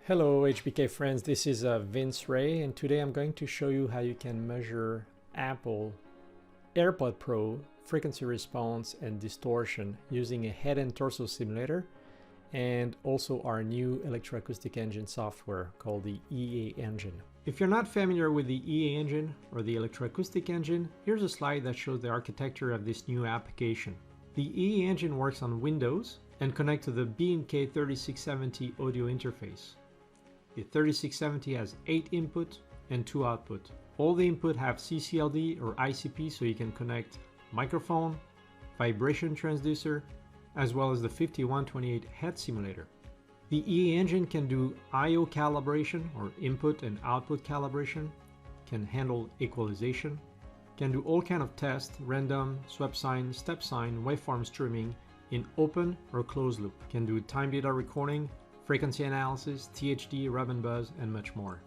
Hello HBK friends, this is Vince Ray, and today I'm going to show you how you can measure Apple AirPod Pro frequency response and distortion using a head and torso simulator and also our new electroacoustic engine software called the EA engine. If you're not familiar with the EA engine or the electroacoustic engine, here's a slide that shows the architecture of this new application. The EA engine works on Windows and connects to the B&K 3670 audio interface. The 3670 has 8 input and 2 output. All the input have CCLD or ICP, so you can connect microphone, vibration transducer, as well as the 5128 head simulator. The EA engine can do I/O calibration or input and output calibration, can handle equalization, can do all kind of tests, random, swept sign, step sign, waveform streaming in open or closed loop, can do time data recording, frequency analysis, THD, rub and buzz, and much more.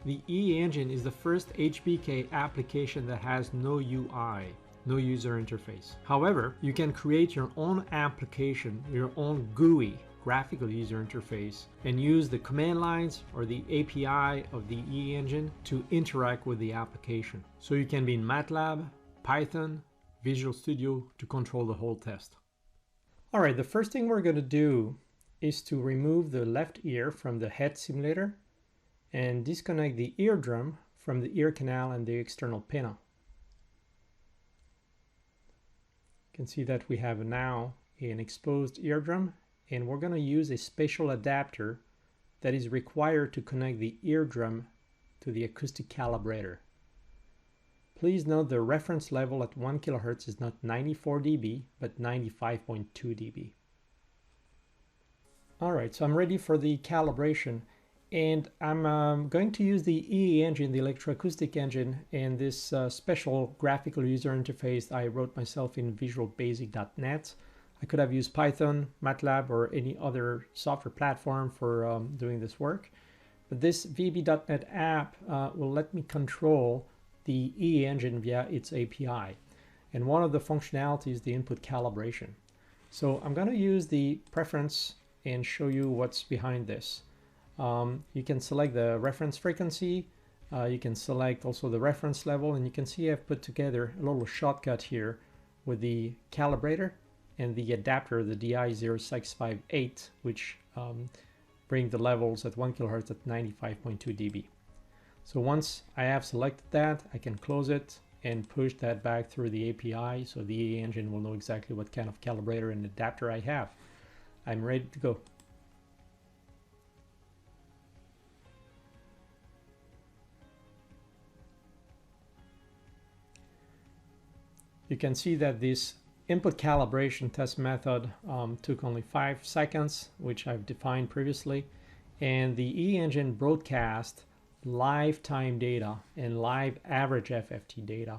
The EA engine is the first HBK application that has no UI, no user interface. However, you can create your own application, your own GUI, graphical user interface, and use the command lines or the API of the EA engine to interact with the application. So you can be in MATLAB, Python, Visual Studio to control the whole test. All right, the first thing we're going to do is to remove the left ear from the head simulator and disconnect the eardrum from the ear canal and the external pinna. You can see that we have now an exposed eardrum, and we're going to use a special adapter that is required to connect the eardrum to the acoustic calibrator. Please note the reference level at 1 kHz is not 94 dB but 95.2 dB. Alright, so I'm ready for the calibration, and I'm going to use the EE engine, the electroacoustic engine, and this special graphical user interface I wrote myself in visualbasic.net. I could have used Python, MATLAB, or any other software platform for doing this work, but this VB.net app will let me control the EE engine via its API, and one of the functionalities is the input calibration. So I'm going to use the preference and show you what's behind this. You can select the reference frequency, you can select also the reference level, and you can see I've put together a little shortcut here with the calibrator and the adapter, the DI0658, which bring the levels at 1 kHz at 95.2 dB. So once I have selected that, I can close it and push that back through the API, so the EA engine will know exactly what kind of calibrator and adapter I have. I'm ready to go. You can see that this input calibration test method took only 5 seconds, which I've defined previously, and the EE engine broadcast live time data and live average FFT data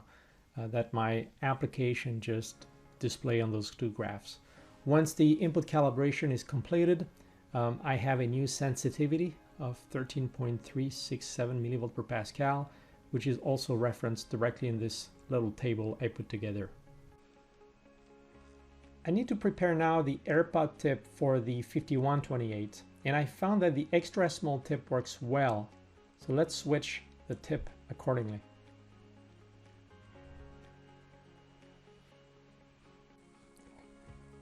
that my application just display on those two graphs. Once the input calibration is completed, I have a new sensitivity of 13.367 millivolt per Pascal, which is also referenced directly in this little table I put together. I need to prepare now the AirPod tip for the 5128, and I found that the extra small tip works well, so let's switch the tip accordingly.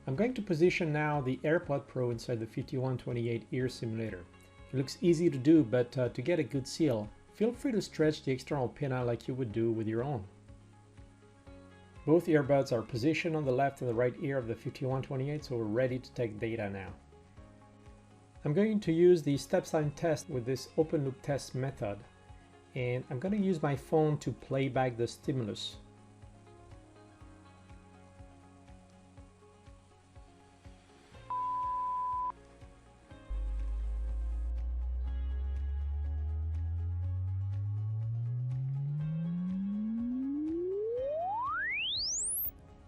I'm going to position now the AirPod Pro inside the 5128 ear simulator. It looks easy to do, but to get a good seal, feel free to stretch the external pinna like you would do with your own. Both earbuds are positioned on the left and the right ear of the 5128, so we're ready to take data now. I'm going to use the step sign test with this open loop test method, and I'm going to use my phone to play back the stimulus.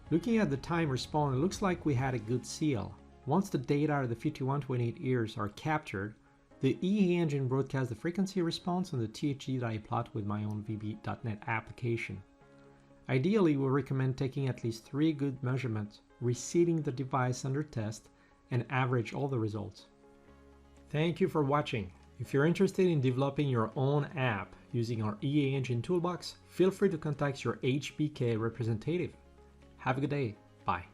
Looking at the time response, it looks like we had a good seal. Once the data of the 5128 ears are captured, the EE engine broadcasts the frequency response and the THD that I plot with my own VB.net application. Ideally, we recommend taking at least 3 good measurements, reseating the device under test, and average all the results. Thank you for watching. If you're interested in developing your own app using our EA Engine toolbox, feel free to contact your HBK representative. Have a good day. Bye.